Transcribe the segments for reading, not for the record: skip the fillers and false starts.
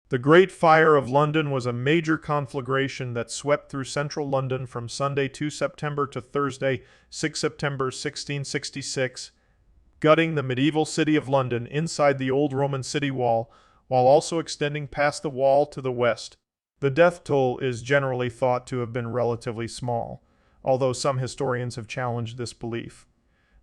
The Great Fire of London was a major conflagration that swept through central London from Sunday 2 September to Thursday 6 September 1666, gutting the medieval city of London inside the old Roman city wall, while also extending past the wall to the west. The death toll is generally thought to have been relatively small, although some historians have challenged this belief.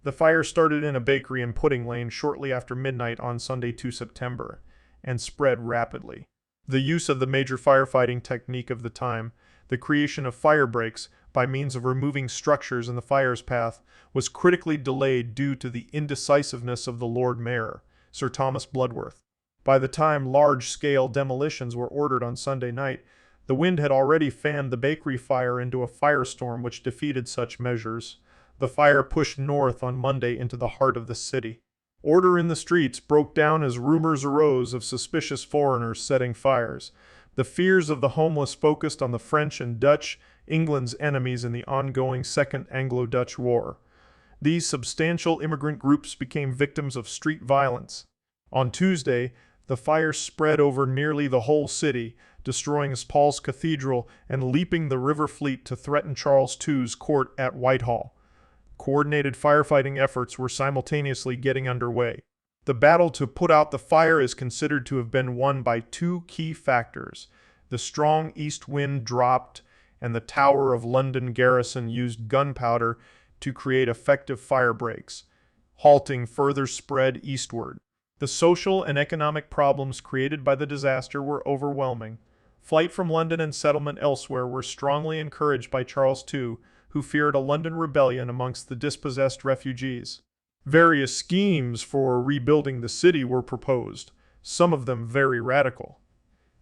The fire started in a bakery in Pudding Lane shortly after midnight on Sunday 2 September, and spread rapidly. The use of the major firefighting technique of the time, the creation of fire breaks by means of removing structures in the fire's path, was critically delayed due to the indecisiveness of the Lord Mayor, Sir Thomas Bloodworth. By the time large-scale demolitions were ordered on Sunday night, the wind had already fanned the bakery fire into a firestorm which defeated such measures. The fire pushed north on Monday into the heart of the city. Order in the streets broke down as rumors arose of suspicious foreigners setting fires. The fears of the homeless focused on the French and Dutch, England's enemies in the ongoing Second Anglo-Dutch War. These substantial immigrant groups became victims of street violence. On Tuesday, the fire spread over nearly the whole city, destroying St. Paul's Cathedral and leaping the River Fleet to threaten Charles II's court at Whitehall. Coordinated firefighting efforts were simultaneously getting underway. The battle to put out the fire is considered to have been won by two key factors. The strong east wind dropped, and the Tower of London garrison used gunpowder to create effective fire breaks, halting further spread eastward. The social and economic problems created by the disaster were overwhelming. Flight from London and settlement elsewhere were strongly encouraged by Charles II, who feared a London rebellion amongst the dispossessed refugees. Various schemes for rebuilding the city were proposed, some of them very radical.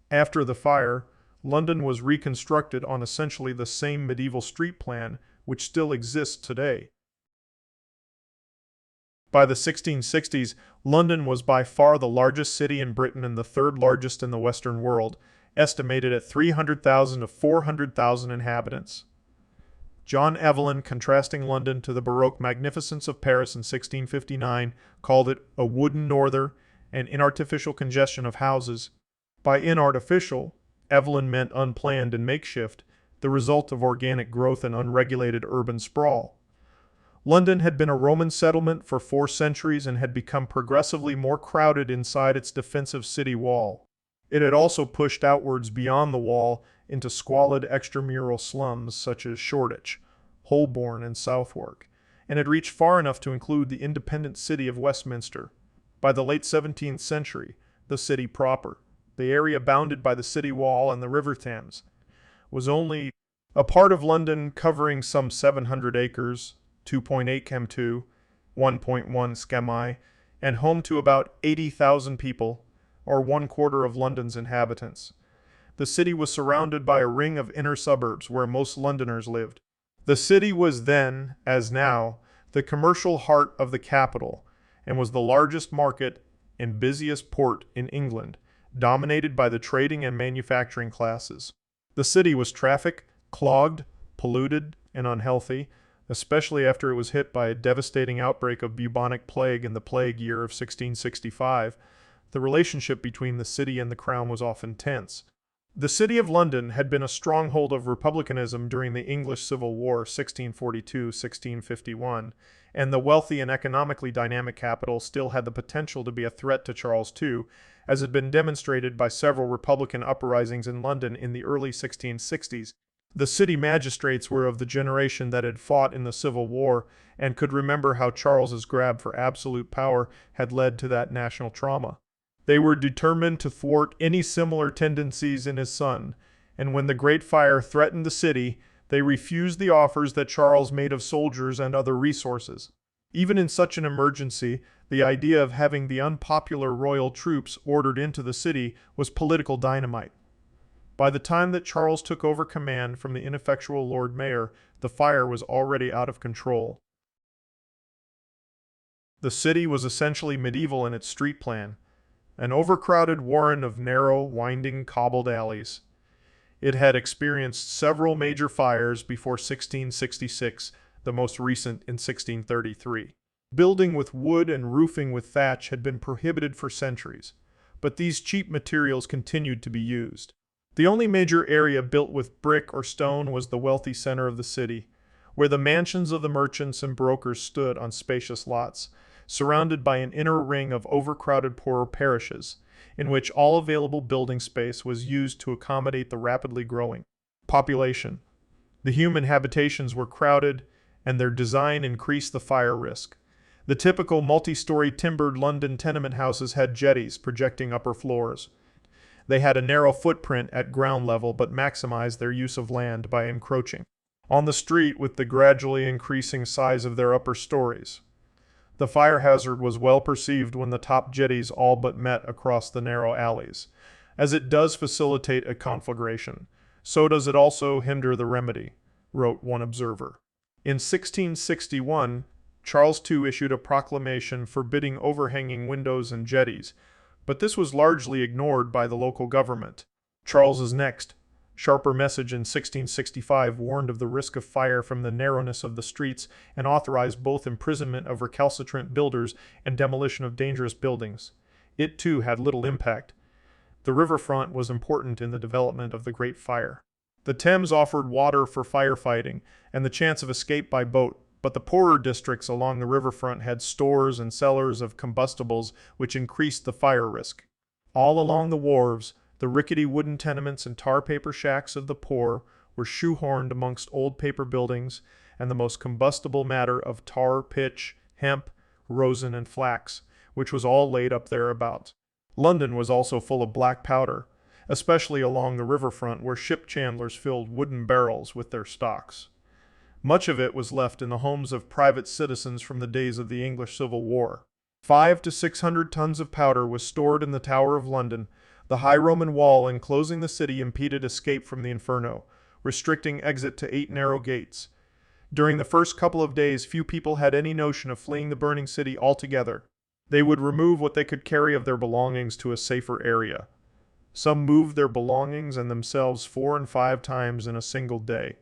After the fire, London was reconstructed on essentially the same medieval street plan which still exists today. By the 1660s, London was by far the largest city in Britain and the third largest in the Western world, estimated at 300,000 to 400,000 inhabitants. John Evelyn, contrasting London to the Baroque magnificence of Paris in 1659, called it a wooden norther, an inartificial congestion of houses. By inartificial, Evelyn meant unplanned and makeshift, the result of organic growth and unregulated urban sprawl. London had been a Roman settlement for 4 centuries and had become progressively more crowded inside its defensive city wall. It had also pushed outwards beyond the wall into squalid extramural slums such as Shoreditch, Holborn, and Southwark, and had reached far enough to include the independent city of Westminster. By the late 17th century, the city proper, the area bounded by the city wall and the River Thames, was only a part of London covering some 700 acres, 2.8 km2, 1.1 skmi, and home to about 80,000 people, or 1/4 of London's inhabitants. The city was surrounded by a ring of inner suburbs where most Londoners lived. The city was then, as now, the commercial heart of the capital, and was the largest market and busiest port in England, dominated by the trading and manufacturing classes. The city was traffic, clogged, polluted, and unhealthy, especially after it was hit by a devastating outbreak of bubonic plague in the plague year of 1665. The relationship between the city and the crown was often tense. The City of London had been a stronghold of republicanism during the English Civil War 1642-1651, and the wealthy and economically dynamic capital still had the potential to be a threat to Charles II, as had been demonstrated by several Republican uprisings in London in the early 1660s. The city magistrates were of the generation that had fought in the Civil War and could remember how Charles's grab for absolute power had led to that national trauma. They were determined to thwart any similar tendencies in his son, and when the Great Fire threatened the city, they refused the offers that Charles made of soldiers and other resources. Even in such an emergency, the idea of having the unpopular royal troops ordered into the city was political dynamite. By the time that Charles took over command from the ineffectual Lord Mayor, the fire was already out of control. The city was essentially medieval in its street plan, an overcrowded warren of narrow, winding, cobbled alleys. It had experienced several major fires before 1666, the most recent in 1633. Building with wood and roofing with thatch had been prohibited for centuries. but these cheap materials continued to be used. The only major area built with brick or stone was the wealthy center of the city, where the mansions of the merchants and brokers stood on spacious lots, surrounded by an inner ring of overcrowded poorer parishes, in which all available building space was used to accommodate the rapidly growing population. The human habitations were crowded, and their design increased the fire risk. The typical multi-story timbered London tenement houses had jetties projecting upper floors. They had a narrow footprint at ground level but maximized their use of land by encroaching on the street with the gradually increasing size of their upper stories. The fire hazard was well perceived when the top jetties all but met across the narrow alleys. As it does facilitate a conflagration, so does it also hinder the remedy, wrote one observer. In 1661, Charles II issued a proclamation forbidding overhanging windows and jetties, but this was largely ignored by the local government. Charles's next, sharper message in 1665 warned of the risk of fire from the narrowness of the streets and authorized both imprisonment of recalcitrant builders and demolition of dangerous buildings. It, too, had little impact. The riverfront was important in the development of the Great Fire. The Thames offered water for firefighting and the chance of escape by boat, but the poorer districts along the riverfront had stores and cellars of combustibles which increased the fire risk. All along the wharves, the rickety wooden tenements and tar paper shacks of the poor were shoehorned amongst old paper buildings and the most combustible matter of tar, pitch, hemp, rosin, and flax, which was all laid up thereabouts. London was also full of black powder, especially along the riverfront where ship chandlers filled wooden barrels with their stocks. Much of it was left in the homes of private citizens from the days of the English Civil War. 500 to 600 tons of powder was stored in the Tower of London. The high Roman wall enclosing the city impeded escape from the inferno, restricting exit to 8 narrow gates. During the first couple of days, few people had any notion of fleeing the burning city altogether. They would remove what they could carry of their belongings to a safer area. Some moved their belongings and themselves 4 and 5 times in a single day.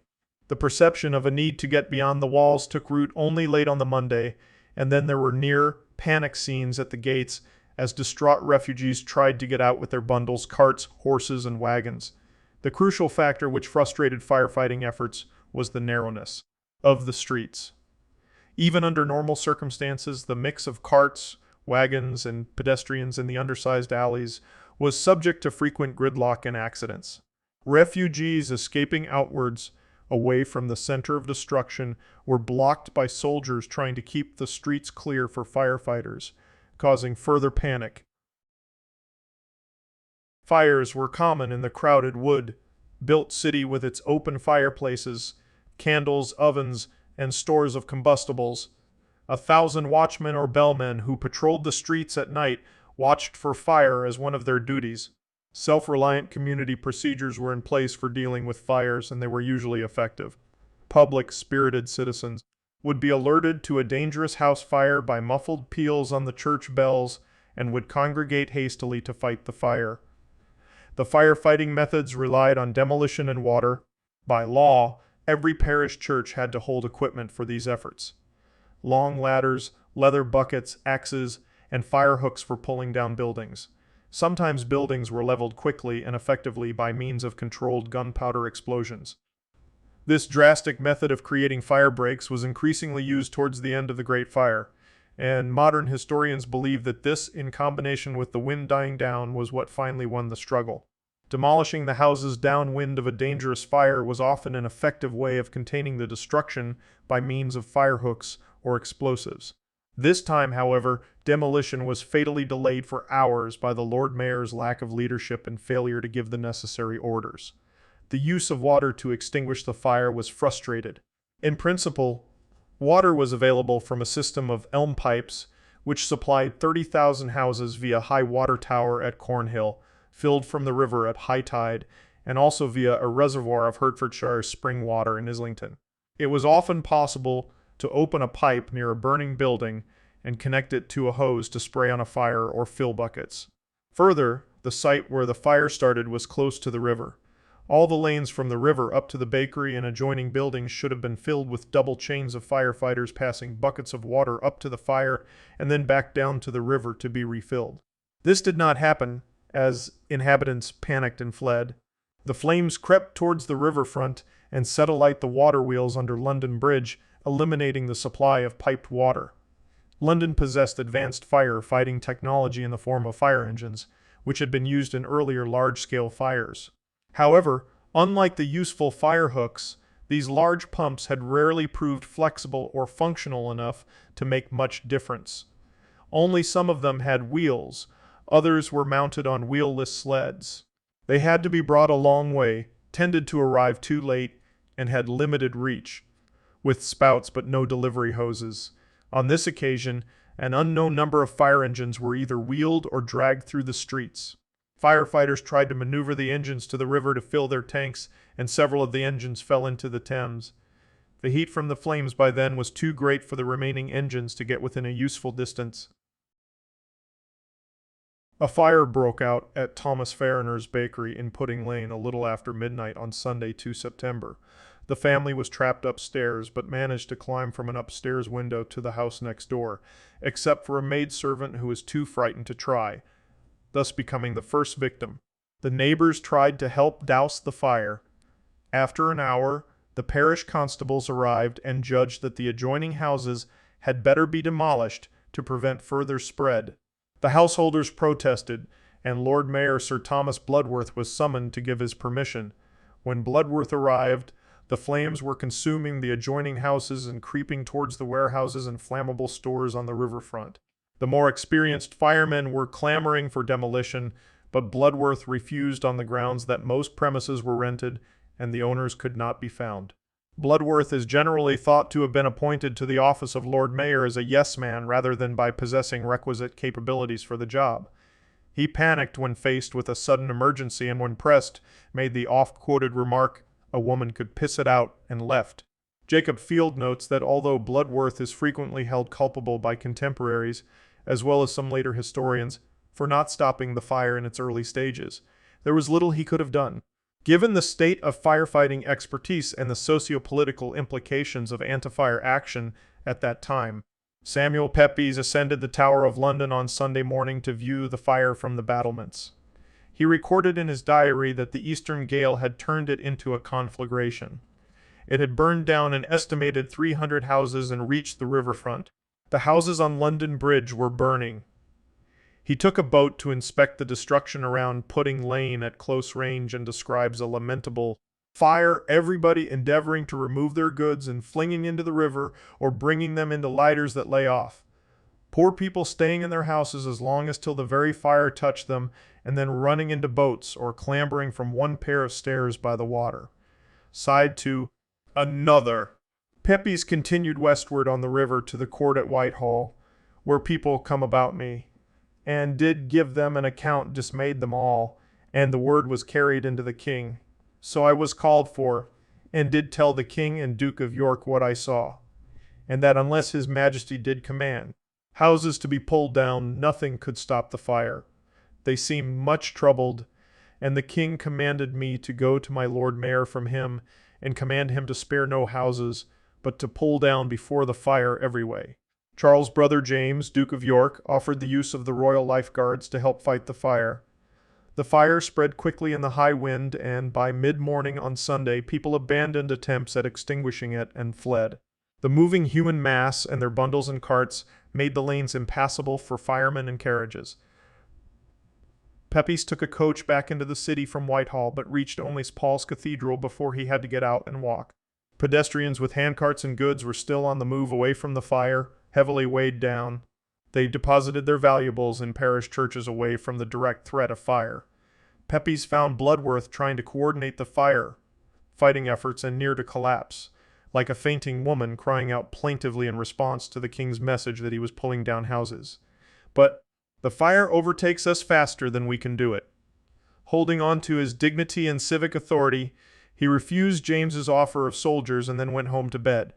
The perception of a need to get beyond the walls took root only late on the Monday, and then there were near panic scenes at the gates as distraught refugees tried to get out with their bundles, carts, horses, and wagons. The crucial factor which frustrated firefighting efforts was the narrowness of the streets. Even under normal circumstances, the mix of carts, wagons, and pedestrians in the undersized alleys was subject to frequent gridlock and accidents. Refugees escaping outwards, away from the center of destruction, were blocked by soldiers trying to keep the streets clear for firefighters, causing further panic. Fires were common in the crowded wood-built city with its open fireplaces, candles, ovens, and stores of combustibles. 1,000 watchmen or bellmen who patrolled the streets at night watched for fire as one of their duties. Self-reliant community procedures were in place for dealing with fires, and they were usually effective. Public, spirited citizens would be alerted to a dangerous house fire by muffled peals on the church bells and would congregate hastily to fight the fire. The firefighting methods relied on demolition and water. By law, every parish church had to hold equipment for these efforts. Long ladders, leather buckets, axes, and fire hooks for pulling down buildings. Sometimes buildings were leveled quickly and effectively by means of controlled gunpowder explosions. This drastic method of creating fire breaks was increasingly used towards the end of the Great Fire, and modern historians believe that this, in combination with the wind dying down, was what finally won the struggle. Demolishing the houses downwind of a dangerous fire was often an effective way of containing the destruction by means of fire hooks or explosives. This time, however, demolition was fatally delayed for hours by the Lord Mayor's lack of leadership and failure to give the necessary orders. The use of water to extinguish the fire was frustrated. In principle, water was available from a system of elm pipes, which supplied 30,000 houses via high water tower at Cornhill, filled from the river at high tide, and also via a reservoir of Hertfordshire spring water in Islington. It was often possible to open a pipe near a burning building and connect it to a hose to spray on a fire or fill buckets. Further, the site where the fire started was close to the river. All the lanes from the river up to the bakery and adjoining buildings should have been filled with double chains of firefighters passing buckets of water up to the fire and then back down to the river to be refilled. This did not happen, as inhabitants panicked and fled. The flames crept towards the riverfront and set alight the water wheels under London Bridge, eliminating the supply of piped water. London possessed advanced fire-fighting technology in the form of fire engines, which had been used in earlier large-scale fires. However, unlike the useful fire hooks, these large pumps had rarely proved flexible or functional enough to make much difference. Only some of them had wheels, others were mounted on wheel-less sleds. They had to be brought a long way, tended to arrive too late, and had limited reach, with spouts but no delivery hoses. On this occasion, an unknown number of fire engines were either wheeled or dragged through the streets. Firefighters tried to maneuver the engines to the river to fill their tanks, and several of the engines fell into the Thames. The heat from the flames by then was too great for the remaining engines to get within a useful distance. A fire broke out at Thomas Farriner's bakery in Pudding Lane a little after midnight on Sunday, 2 September. The family was trapped upstairs, but managed to climb from an upstairs window to the house next door, except for a maidservant who was too frightened to try, thus becoming the first victim. The neighbors tried to help douse the fire. After an hour, the parish constables arrived and judged that the adjoining houses had better be demolished to prevent further spread. The householders protested, and Lord Mayor Sir Thomas Bloodworth was summoned to give his permission. When Bloodworth arrived, the flames were consuming the adjoining houses and creeping towards the warehouses and flammable stores on the riverfront. The more experienced firemen were clamoring for demolition, but Bloodworth refused on the grounds that most premises were rented and the owners could not be found. Bloodworth is generally thought to have been appointed to the office of Lord Mayor as a yes-man rather than by possessing requisite capabilities for the job. He panicked when faced with a sudden emergency and when pressed, made the oft-quoted remark, "A woman could piss it out," and left. Jacob Field notes that although Bloodworth is frequently held culpable by contemporaries, as well as some later historians, for not stopping the fire in its early stages, there was little he could have done. Given the state of firefighting expertise and the socio-political implications of anti-fire action at that time, Samuel Pepys ascended the Tower of London on Sunday morning to view the fire from the battlements. He recorded in his diary that the eastern gale had turned it into a conflagration. It had burned down an estimated 300 houses and reached the riverfront. The houses on London Bridge were burning. He took a boat to inspect the destruction around Pudding Lane at close range and describes a lamentable fire, everybody endeavoring to remove their goods and flinging into the river or bringing them into lighters that lay off. Poor people staying in their houses as long as till the very fire touched them and then running into boats or clambering from one pair of stairs by the water. Side to another. Pepys continued westward on the river to the court at Whitehall, where people come about me, and did give them an account dismayed them all, and the word was carried into the king. So I was called for, and did tell the king and Duke of York what I saw, and that unless his majesty did command houses to be pulled down, nothing could stop the fire. They seemed much troubled, and the king commanded me to go to my lord mayor from him, and command him to spare no houses, but to pull down before the fire every way. Charles' brother James, Duke of York, offered the use of the Royal Life Guards to help fight the fire. The fire spread quickly in the high wind, and by mid-morning on Sunday, people abandoned attempts at extinguishing it and fled. The moving human mass and their bundles and carts made the lanes impassable for firemen and carriages. Pepys took a coach back into the city from Whitehall, but reached only Paul's Cathedral before he had to get out and walk. Pedestrians with handcarts and goods were still on the move away from the fire, heavily weighed down. They deposited their valuables in parish churches away from the direct threat of fire. Pepys found Bloodworth trying to coordinate the fighting efforts and near to collapse, like a fainting woman crying out plaintively in response to the king's message that he was pulling down houses. But the fire overtakes us faster than we can do it. Holding on to his dignity and civic authority, he refused James's offer of soldiers and then went home to bed.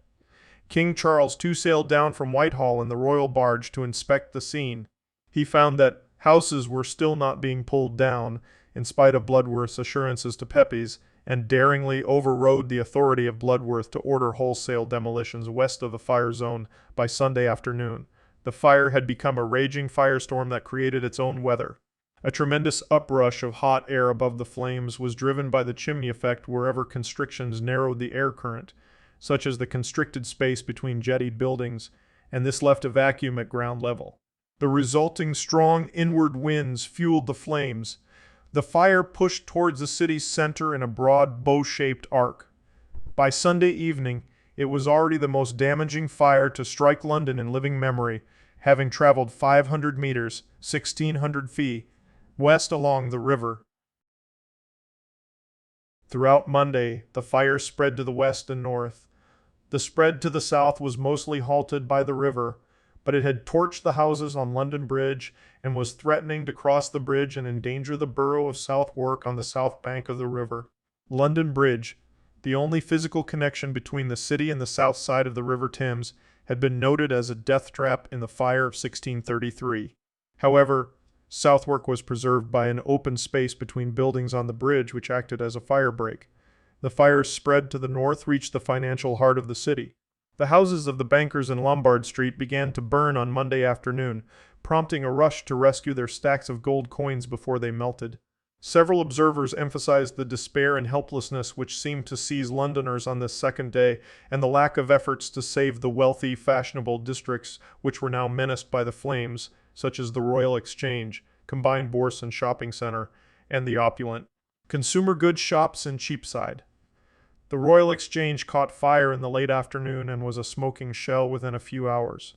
King Charles too sailed down from Whitehall in the royal barge to inspect the scene. He found that houses were still not being pulled down, in spite of Bloodworth's assurances to Pepys, and daringly overrode the authority of Bloodworth to order wholesale demolitions west of the fire zone by Sunday afternoon. The fire had become a raging firestorm that created its own weather. A tremendous uprush of hot air above the flames was driven by the chimney effect wherever constrictions narrowed the air current, such as the constricted space between jettied buildings, and this left a vacuum at ground level. The resulting strong inward winds fueled the flames. The fire pushed towards the city's center in a broad, bow-shaped arc. By Sunday evening, it was already the most damaging fire to strike London in living memory, having traveled 500 meters, 1,600 feet, west along the river. Throughout Monday, the fire spread to the west and north. The spread to the south was mostly halted by the river, but it had torched the houses on London Bridge and was threatening to cross the bridge and endanger the borough of Southwark on the south bank of the river. London Bridge, the only physical connection between the city and the south side of the River Thames, had been noted as a death trap in the fire of 1633. However, Southwark was preserved by an open space between buildings on the bridge which acted as a fire break. The fire spread to the north, reached the financial heart of the city. The houses of the bankers in Lombard Street began to burn on Monday afternoon, prompting a rush to rescue their stacks of gold coins before they melted. Several observers emphasized the despair and helplessness which seemed to seize Londoners on this second day, and the lack of efforts to save the wealthy, fashionable districts which were now menaced by the flames, such as the Royal Exchange, Combined Bourse and Shopping Centre, and the opulent consumer goods shops in Cheapside. The Royal Exchange caught fire in the late afternoon and was a smoking shell within a few hours.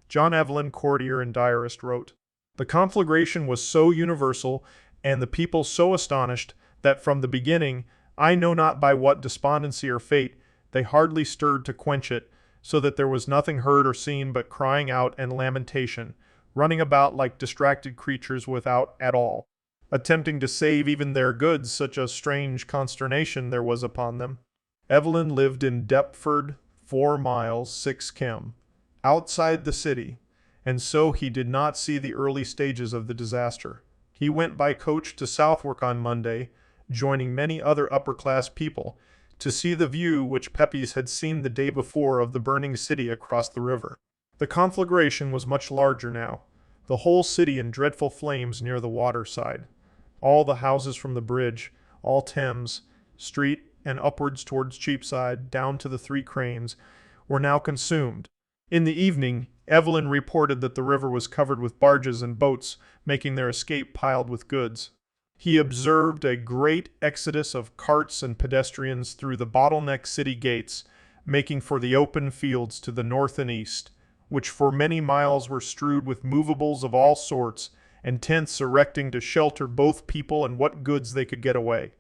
John Evelyn, courtier and diarist, wrote, "The conflagration was so universal, and the people so astonished, that from the beginning, I know not by what despondency or fate, they hardly stirred to quench it, so that there was nothing heard or seen but crying out and lamentation, running about like distracted creatures without at all attempting to save even their goods, such a strange consternation there was upon them." Evelyn lived in Deptford, 4 miles, 6 km, outside the city, and so he did not see the early stages of the disaster. He went by coach to Southwark on Monday, joining many other upper-class people, to see the view which Pepys had seen the day before of the burning city across the river. The conflagration was much larger now, the whole city in dreadful flames near the waterside. All the houses from the bridge, all Thames Street and upwards towards Cheapside, down to the Three Cranes, were now consumed. In the evening, Evelyn reported that the river was covered with barges and boats making their escape piled with goods. He observed a great exodus of carts and pedestrians through the bottleneck city gates, making for the open fields to the north and east, which for many miles were strewed with movables of all sorts, and tents erecting to shelter both people and what goods they could get away.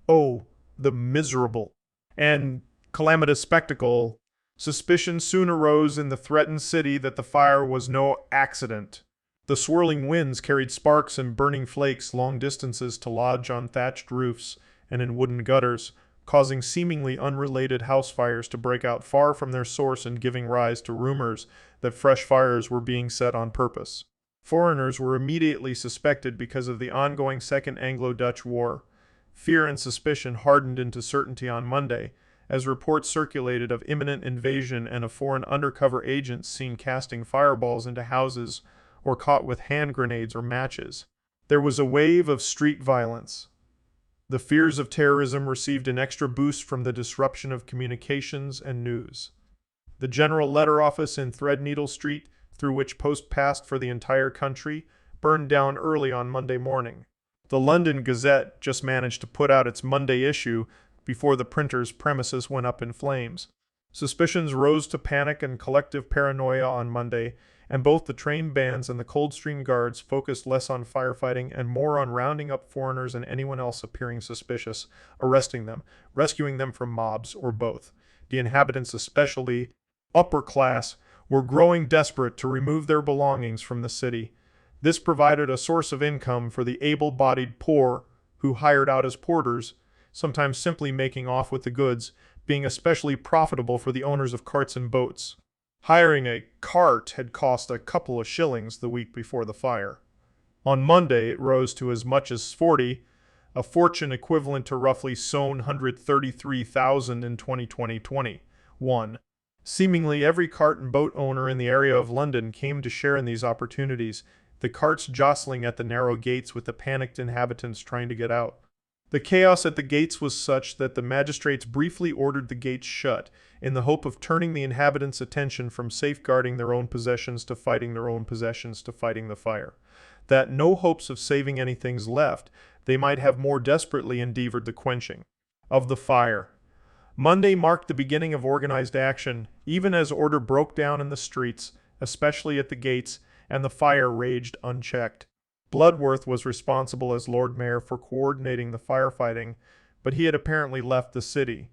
Oh, the miserable and calamitous spectacle! Suspicion soon arose in the threatened city that the fire was no accident. The swirling winds carried sparks and burning flakes long distances to lodge on thatched roofs and in wooden gutters, causing seemingly unrelated house fires to break out far from their source and giving rise to rumors that fresh fires were being set on purpose. Foreigners were immediately suspected because of the ongoing Second Anglo-Dutch War. Fear and suspicion hardened into certainty on Monday, as reports circulated of imminent invasion and of foreign undercover agents seen casting fireballs into houses or caught with hand grenades or matches. There was a wave of street violence. The fears of terrorism received an extra boost from the disruption of communications and news. The General Letter Office in Threadneedle Street, through which post passed for the entire country, burned down early on Monday morning. The London Gazette just managed to put out its Monday issue before the printer's premises went up in flames. Suspicions rose to panic and collective paranoia on Monday, and both the train bands and the Coldstream Guards focused less on firefighting and more on rounding up foreigners and anyone else appearing suspicious, arresting them, rescuing them from mobs, or both. The inhabitants, especially upper class, were growing desperate to remove their belongings from the city. This provided a source of income for the able-bodied poor who hired out as porters, sometimes simply making off with the goods, being especially profitable for the owners of carts and boats. Hiring a cart had cost a couple of shillings the week before the fire. On Monday it rose to as much as 40, a fortune equivalent to roughly sown $133,000 in 2021. Seemingly every cart and boat owner in the area of London came to share in these opportunities, the carts jostling at the narrow gates with the panicked inhabitants trying to get out. The chaos at the gates was such that the magistrates briefly ordered the gates shut, in the hope of turning the inhabitants' attention from safeguarding their own possessions to fighting their own possessions to fighting the fire. That no hopes of saving anything's left, they might have more desperately endeavored the quenching of the fire. Monday marked the beginning of organized action, even as order broke down in the streets, especially at the gates, and the fire raged unchecked. Bloodworth was responsible as Lord Mayor for coordinating the firefighting, but he had apparently left the city.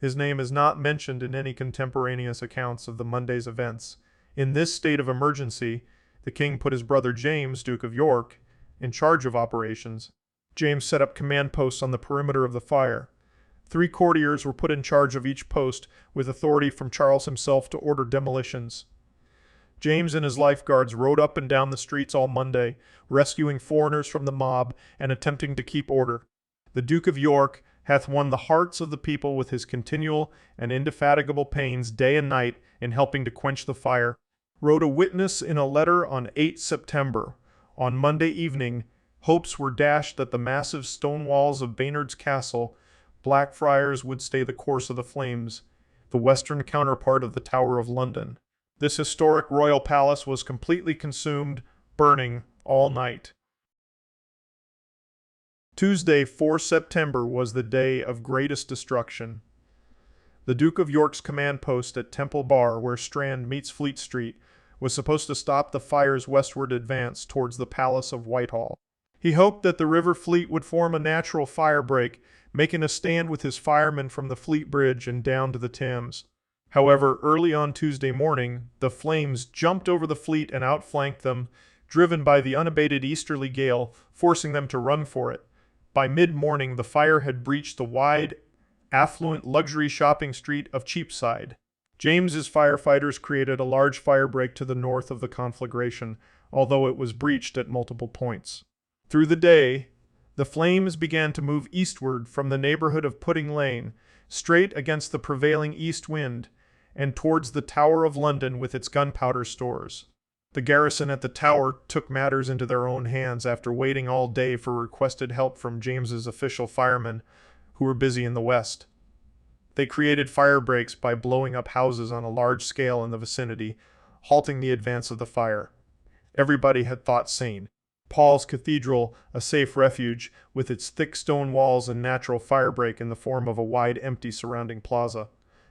His name is not mentioned in any contemporaneous accounts of the Monday's events. In this state of emergency, the king put his brother James, Duke of York, in charge of operations. James set up command posts on the perimeter of the fire. 3 courtiers were put in charge of each post, with authority from Charles himself to order demolitions. James and his lifeguards rode up and down the streets all Monday, rescuing foreigners from the mob and attempting to keep order. The Duke of York hath won the hearts of the people with his continual and indefatigable pains day and night in helping to quench the fire, wrote a witness in a letter on 8 September. On Monday evening, hopes were dashed that the massive stone walls of Baynard's Castle, Blackfriars, would stay the course of the flames, the western counterpart of the Tower of London. This historic royal palace was completely consumed, burning all night. Tuesday, 4 September, was the day of greatest destruction. The Duke of York's command post at Temple Bar, where Strand meets Fleet Street, was supposed to stop the fire's westward advance towards the Palace of Whitehall. He hoped that the river fleet would form a natural fire break, making a stand with his firemen from the Fleet Bridge and down to the Thames. However, early on Tuesday morning, the flames jumped over the fleet and outflanked them, driven by the unabated easterly gale, forcing them to run for it. By mid-morning, the fire had breached the wide, affluent luxury shopping street of Cheapside. James's firefighters created a large firebreak to the north of the conflagration, although it was breached at multiple points. Through the day, the flames began to move eastward from the neighborhood of Pudding Lane, straight against the prevailing east wind, and towards the Tower of London with its gunpowder stores. The garrison at the Tower took matters into their own hands after waiting all day for requested help from James's official firemen, who were busy in the west. They created fire breaks by blowing up houses on a large scale in the vicinity, halting the advance of the fire. Everybody had thought sane. Paul's Cathedral, a safe refuge, with its thick stone walls and natural firebreak in the form of a wide empty surrounding plaza.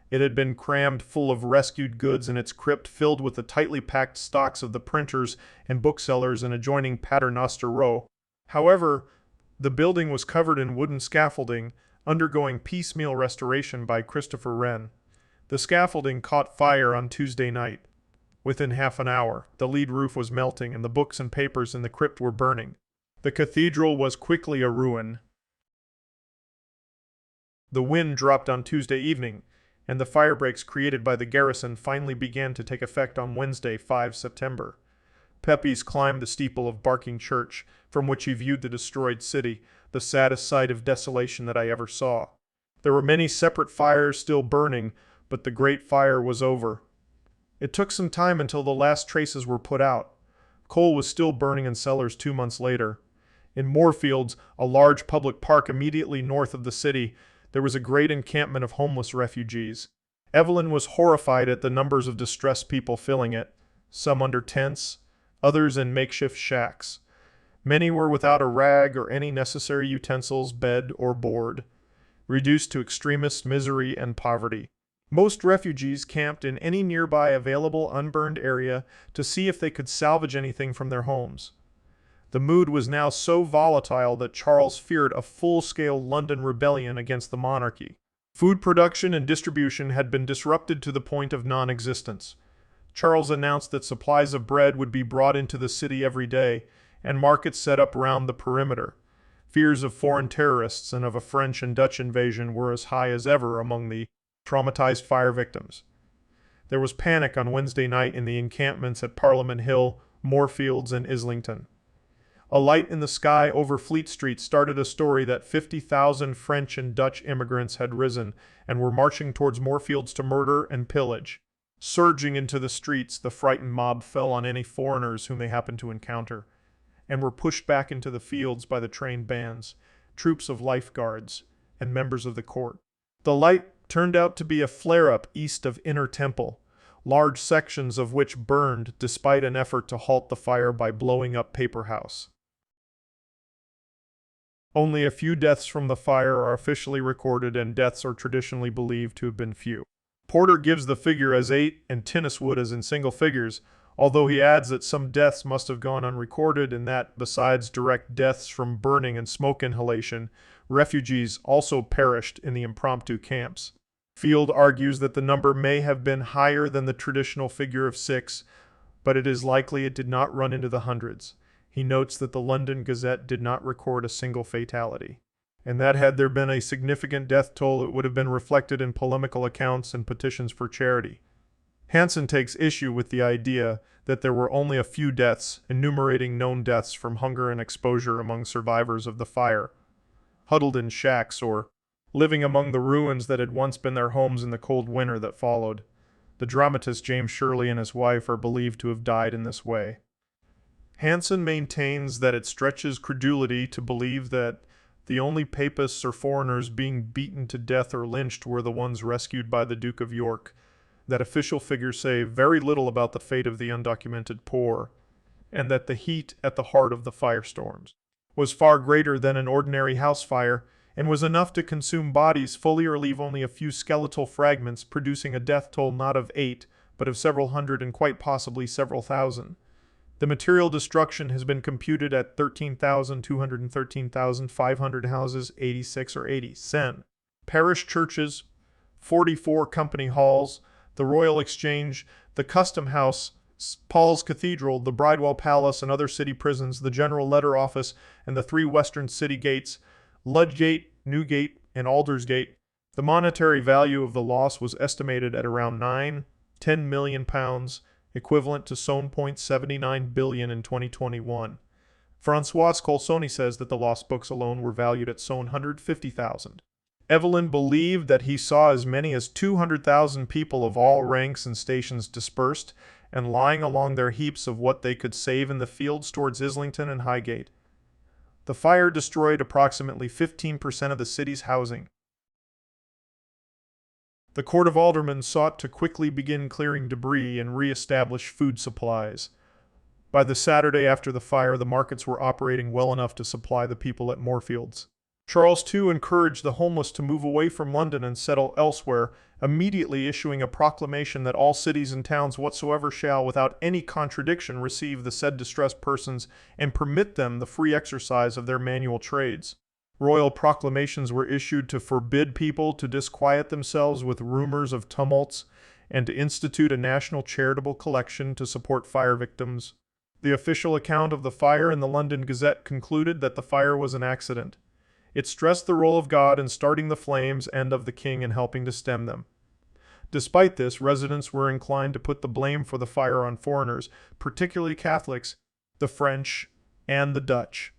It had been crammed full of rescued goods and its crypt filled with the tightly packed stocks of the printers and booksellers in adjoining Paternoster Row. However, the building was covered in wooden scaffolding, undergoing piecemeal restoration by Christopher Wren. The scaffolding caught fire on Tuesday night. Within half an hour, the lead roof was melting and the books and papers in the crypt were burning. The cathedral was quickly a ruin. The wind dropped on Tuesday evening, and the firebreaks created by the garrison finally began to take effect on Wednesday, 5 September. Pepys climbed the steeple of Barking Church, from which he viewed the destroyed city, the saddest sight of desolation that I ever saw. There were many separate fires still burning, but the great fire was over. It took some time until the last traces were put out. Coal was still burning in cellars 2 months later. In Moorfields, a large public park immediately north of the city, there was a great encampment of homeless refugees. Evelyn was horrified at the numbers of distressed people filling it, some under tents, others in makeshift shacks. Many were without a rag or any necessary utensils, bed, or board, reduced to extremest misery and poverty. Most refugees camped in any nearby available unburned area to see if they could salvage anything from their homes. The mood was now so volatile that Charles feared a full-scale London rebellion against the monarchy. Food production and distribution had been disrupted to the point of non-existence. Charles announced that supplies of bread would be brought into the city every day, and markets set up round the perimeter. Fears of foreign terrorists and of a French and Dutch invasion were as high as ever among the traumatized fire victims. There was panic on Wednesday night in the encampments at Parliament Hill, Moorfields, and Islington. A light in the sky over Fleet Street started a story that 50,000 French and Dutch immigrants had risen and were marching towards Moorfields to murder and pillage. Surging into the streets, the frightened mob fell on any foreigners whom they happened to encounter, and were pushed back into the fields by the trained bands, troops of lifeguards, and members of the court. The light turned out to be a flare-up east of Inner Temple, large sections of which burned despite an effort to halt the fire by blowing up Paper House. Only a few deaths from the fire are officially recorded, and deaths are traditionally believed to have been few. Porter gives the figure as 8 and Tinniswood as in single figures, although he adds that some deaths must have gone unrecorded and that, besides direct deaths from burning and smoke inhalation, refugees also perished in the impromptu camps. Field argues that the number may have been higher than the traditional figure of 6, but it is likely it did not run into the hundreds. He notes that the London Gazette did not record a single fatality, and that had there been a significant death toll, it would have been reflected in polemical accounts and petitions for charity. Hansen takes issue with the idea that there were only a few deaths, enumerating known deaths from hunger and exposure among survivors of the fire, huddled in shacks or living among the ruins that had once been their homes in the cold winter that followed. The dramatist James Shirley and his wife are believed to have died in this way. Hansen maintains that it stretches credulity to believe that the only papists or foreigners being beaten to death or lynched were the ones rescued by the Duke of York, that official figures say very little about the fate of the undocumented poor, and that the heat at the heart of the firestorms was far greater than an ordinary house fire, and was enough to consume bodies fully or leave only a few skeletal fragments, producing a death toll not of 8, but of several hundred and quite possibly several thousand. The material destruction has been computed at 13,213,500 houses, 86 or 80 cent. Parish churches, 44 company halls, the Royal Exchange, the Custom House, Paul's Cathedral, the Bridewell Palace and other city prisons, the General Letter Office, and the 3 western city gates, Ludgate, Newgate, and Aldersgate. The monetary value of the loss was estimated at around £9–10 million, equivalent to £7.79 billion in 2021. François Colsoni says that the lost books alone were valued at £150,000. Evelyn believed that he saw as many as 200,000 people of all ranks and stations dispersed and lying along their heaps of what they could save in the fields towards Islington and Highgate. The fire destroyed approximately 15% of the city's housing. The Court of Aldermen sought to quickly begin clearing debris and re-establish food supplies. By the Saturday after the fire, the markets were operating well enough to supply the people at Moorfields. Charles II encouraged the homeless to move away from London and settle elsewhere, immediately issuing a proclamation that all cities and towns whatsoever shall, without any contradiction, receive the said distressed persons and permit them the free exercise of their manual trades. Royal proclamations were issued to forbid people to disquiet themselves with rumors of tumults and to institute a national charitable collection to support fire victims. The official account of the fire in the London Gazette concluded that the fire was an accident. It stressed the role of God in starting the flames and of the king in helping to stem them. Despite this, residents were inclined to put the blame for the fire on foreigners, particularly Catholics, the French, and the Dutch.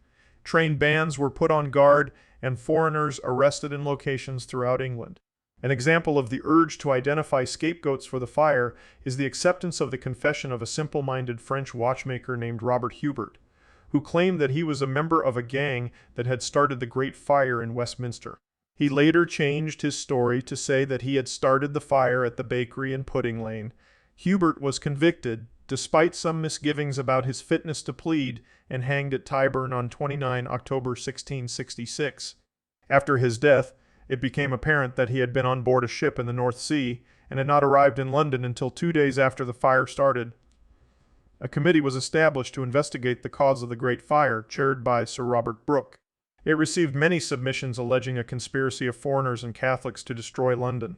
Trained bands were put on guard and foreigners arrested in locations throughout England. An example of the urge to identify scapegoats for the fire is the acceptance of the confession of a simple-minded French watchmaker named Robert Hubert, who claimed that he was a member of a gang that had started the Great Fire in Westminster. He later changed his story to say that he had started the fire at the bakery in Pudding Lane. Hubert was convicted, despite some misgivings about his fitness to plead, and hanged at Tyburn on 29 October 1666. After his death, it became apparent that he had been on board a ship in the North Sea and had not arrived in London until 2 days after the fire started. A committee was established to investigate the cause of the Great Fire, chaired by Sir Robert Brooke. It received many submissions alleging a conspiracy of foreigners and Catholics to destroy London.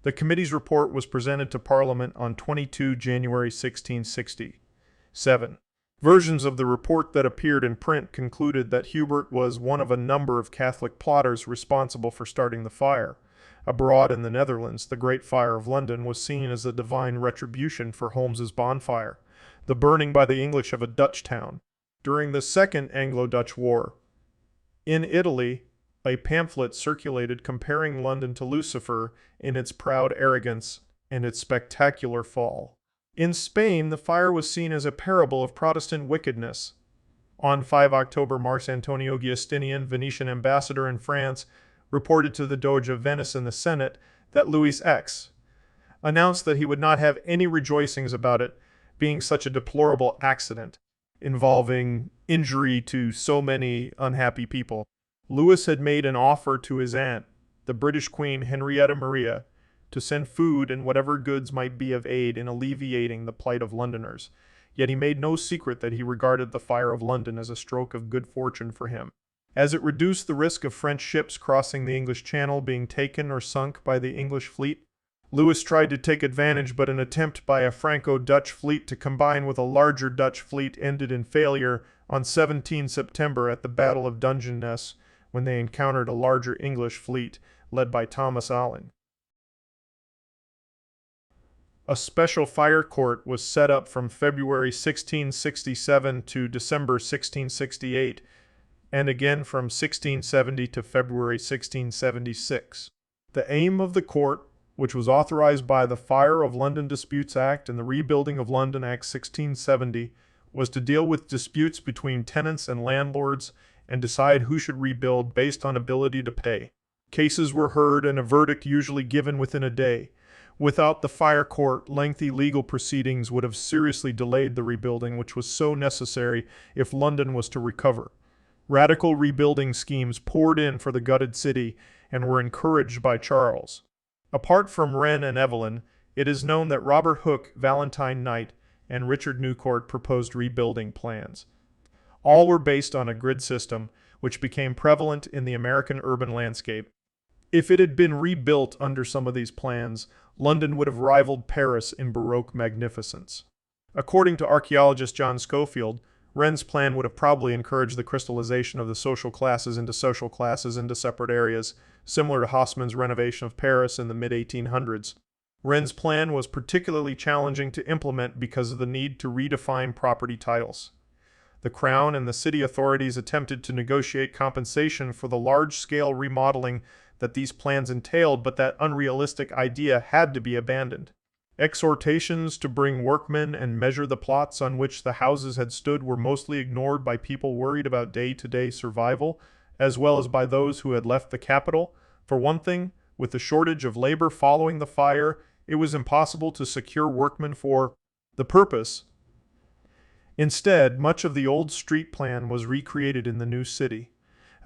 The committee's report was presented to Parliament on 22 January 1667. Versions of the report that appeared in print concluded that Hubert was one of a number of Catholic plotters responsible for starting the fire. Abroad in the Netherlands, the Great Fire of London was seen as a divine retribution for Holmes's bonfire, the burning by the English of a Dutch town. During the Second Anglo-Dutch War, in Italy, a pamphlet circulated comparing London to Lucifer in its proud arrogance and its spectacular fall. In Spain, the fire was seen as a parable of Protestant wickedness. On 5 October, Marc Antonio Giustinian, Venetian ambassador in France, reported to the Doge of Venice and the Senate that Louis X announced that he would not have any rejoicings about it being such a deplorable accident involving injury to so many unhappy people. Louis had made an offer to his aunt, the British Queen Henrietta Maria, to send food and whatever goods might be of aid in alleviating the plight of Londoners. Yet he made no secret that he regarded the fire of London as a stroke of good fortune for him, as it reduced the risk of French ships crossing the English Channel being taken or sunk by the English fleet. Louis tried to take advantage, but an attempt by a Franco-Dutch fleet to combine with a larger Dutch fleet ended in failure on 17 September at the Battle of Dungeness, when they encountered a larger English fleet led by Thomas Allen. A special fire court was set up from February 1667 to December 1668, and again from 1670 to February 1676. The aim of the court, which was authorized by the Fire of London Disputes Act and the Rebuilding of London Act 1670, was to deal with disputes between tenants and landlords and decide who should rebuild based on ability to pay. Cases were heard and a verdict usually given within a day. Without the fire court, lengthy legal proceedings would have seriously delayed the rebuilding, which was so necessary if London was to recover. Radical rebuilding schemes poured in for the gutted city and were encouraged by Charles. Apart from Wren and Evelyn, it is known that Robert Hooke, Valentine Knight, and Richard Newcourt proposed rebuilding plans. All were based on a grid system, which became prevalent in the American urban landscape. If it had been rebuilt under some of these plans, London would have rivaled Paris in Baroque magnificence. According to archaeologist John Schofield, Wren's plan would have probably encouraged the crystallization of the social classes into separate areas, similar to Haussmann's renovation of Paris in the mid-1800s. Wren's plan was particularly challenging to implement because of the need to redefine property titles. The Crown and the city authorities attempted to negotiate compensation for the large-scale remodeling that these plans entailed, but that unrealistic idea had to be abandoned. Exhortations to bring workmen and measure the plots on which the houses had stood were mostly ignored by people worried about day-to-day survival, as well as by those who had left the capital. For one thing, with the shortage of labor following the fire, it was impossible to secure workmen for the purpose. Instead, much of the old street plan was recreated in the new city.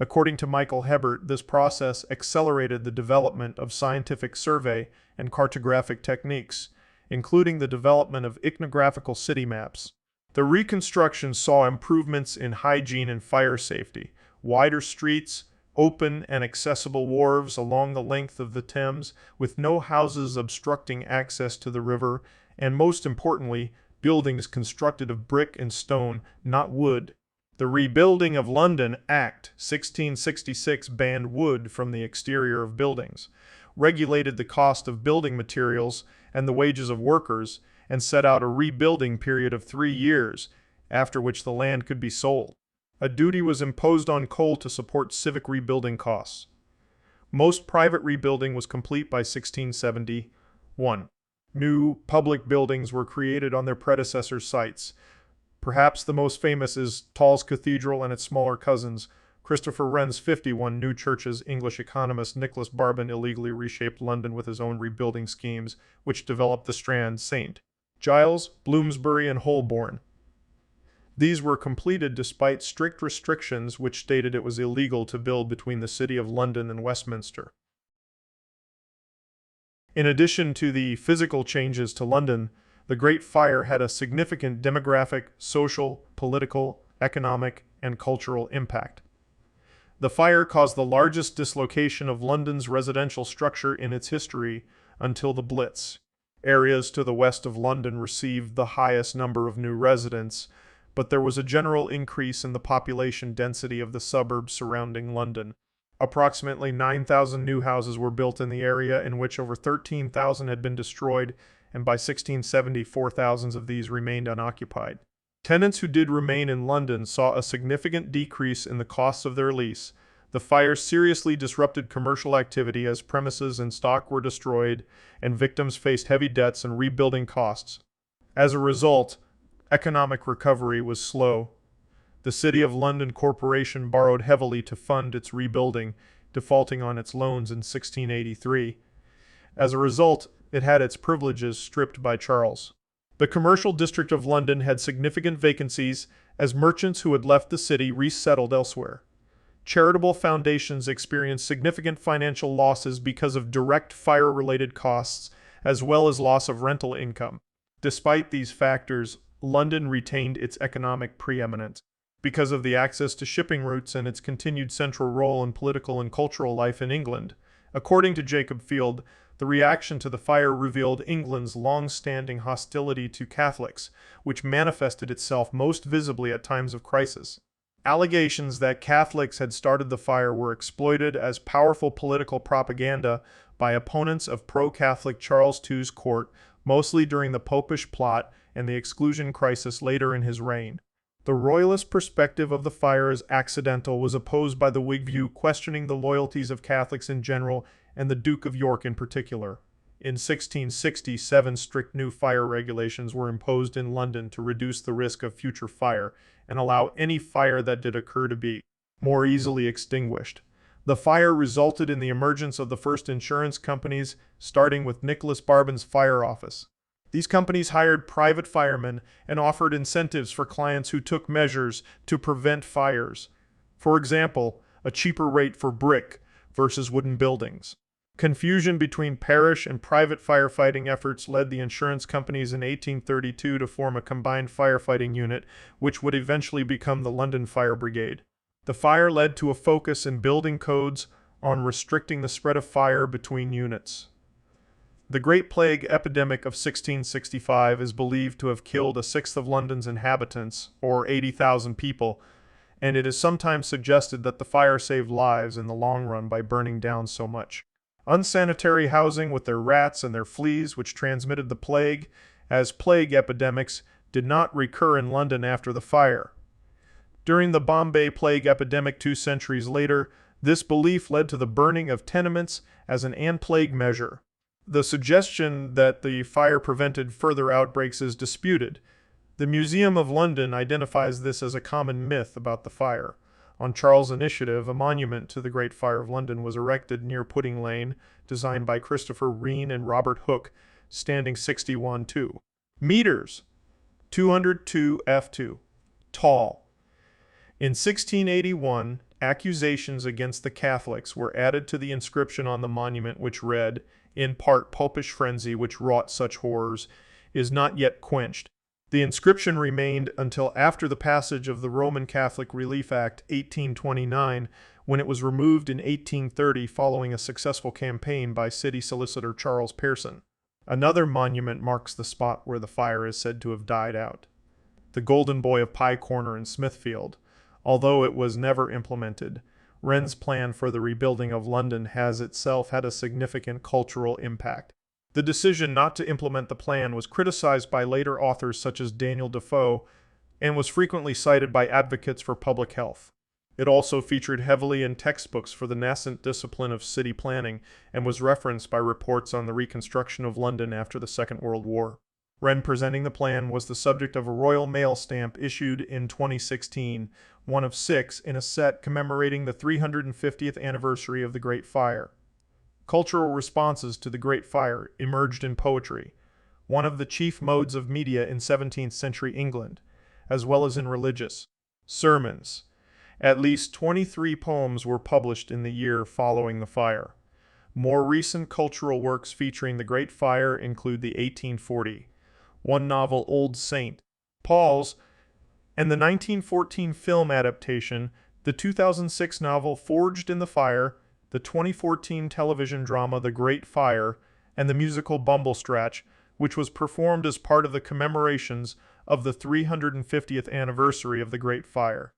According to Michael Hebert, this process accelerated the development of scientific survey and cartographic techniques, including the development of iconographical city maps. The reconstruction saw improvements in hygiene and fire safety, wider streets, open and accessible wharves along the length of the Thames, with no houses obstructing access to the river, and most importantly, buildings constructed of brick and stone, not wood. The Rebuilding of London Act 1666 banned wood from the exterior of buildings, regulated the cost of building materials and the wages of workers, and set out a rebuilding period of 3 years, after which the land could be sold. A duty was imposed on coal to support civic rebuilding costs. Most private rebuilding was complete by 1671. New public buildings were created on their predecessors' sites. Perhaps the most famous is Tall's Cathedral and its smaller cousins. Christopher Wren's 51 new churches. English economist Nicholas Barbon illegally reshaped London with his own rebuilding schemes, which developed the Strand, St. Giles, Bloomsbury, and Holborn. These were completed despite strict restrictions which stated it was illegal to build between the City of London and Westminster. In addition to the physical changes to London, the Great Fire had a significant demographic, social, political, economic, and cultural impact. The fire caused the largest dislocation of London's residential structure in its history until the Blitz. Areas to the west of London received the highest number of new residents, but there was a general increase in the population density of the suburbs surrounding London. Approximately 9,000 new houses were built in the area, in which over 13,000 had been destroyed, and by 1670, 4,000 of these remained unoccupied. Tenants who did remain in London saw a significant decrease in the costs of their lease, The fire seriously disrupted commercial activity as premises and stock were destroyed, and victims faced heavy debts and rebuilding costs. As a result, economic recovery was slow. The City of London Corporation borrowed heavily to fund its rebuilding, defaulting on its loans in 1683. As a result, it had its privileges stripped by Charles. The commercial district of London had significant vacancies as merchants who had left the city resettled elsewhere. Charitable foundations experienced significant financial losses because of direct fire-related costs, as well as loss of rental income. Despite these factors, London retained its economic preeminence. Because of the access to shipping routes and its continued central role in political and cultural life in England. According to Jacob Field, the reaction to the fire revealed England's long-standing hostility to Catholics, which manifested itself most visibly at times of crisis. Allegations that Catholics had started the fire were exploited as powerful political propaganda by opponents of pro-Catholic Charles II's court, mostly during the Popish plot and the exclusion crisis later in his reign. The royalist perspective of the fire as accidental was opposed by the Whig view, questioning the loyalties of Catholics in general and the Duke of York in particular. In 1667, strict new fire regulations were imposed in London to reduce the risk of future fire and allow any fire that did occur to be more easily extinguished. The fire resulted in the emergence of the first insurance companies, starting with Nicholas Barbon's fire office. These companies hired private firemen and offered incentives for clients who took measures to prevent fires. For example, a cheaper rate for brick versus wooden buildings. Confusion between parish and private firefighting efforts led the insurance companies in 1832 to form a combined firefighting unit, which would eventually become the London Fire Brigade. The fire led to a focus in building codes on restricting the spread of fire between units. The Great Plague epidemic of 1665 is believed to have killed a sixth of London's inhabitants, or 80,000 people, and it is sometimes suggested that the fire saved lives in the long run by burning down so much. Unsanitary housing with their rats and their fleas, which transmitted the plague, as plague epidemics, did not recur in London after the fire. During the Bombay plague epidemic 2 centuries later, this belief led to the burning of tenements as an anti-plague measure. The suggestion that the fire prevented further outbreaks is disputed. The Museum of London identifies this as a common myth about the fire. On Charles' initiative, a monument to the Great Fire of London was erected near Pudding Lane, designed by Christopher Wren and Robert Hooke, standing 61.2 meters, 202 f2, tall. In 1681, accusations against the Catholics were added to the inscription on the monument, which read, in part, "Popish frenzy which wrought such horrors is not yet quenched." The inscription remained until after the passage of the Roman Catholic Relief Act 1829, when it was removed in 1830 following a successful campaign by city solicitor Charles Pearson. Another monument marks the spot where the fire is said to have died out. The Golden Boy of Pye Corner in Smithfield. Although it was never implemented, Wren's plan for the rebuilding of London has itself had a significant cultural impact. The decision not to implement the plan was criticized by later authors such as Daniel Defoe and was frequently cited by advocates for public health. It also featured heavily in textbooks for the nascent discipline of city planning and was referenced by reports on the reconstruction of London after the Second World War. Wren presenting the plan was the subject of a Royal Mail stamp issued in 2016, one of 6 in a set commemorating the 350th anniversary of the Great Fire. Cultural responses to the Great Fire emerged in poetry, one of the chief modes of media in 17th century England, as well as in religious sermons. At least 23 poems were published in the year following the fire. More recent cultural works featuring the Great Fire include the 1841 novel Old St. Paul's, and the 1914 film adaptation, the 2006 novel Forged in the Fire, the 2014 television drama The Great Fire, and the musical Bumblestratch, which was performed as part of the commemorations of the 350th anniversary of the Great Fire.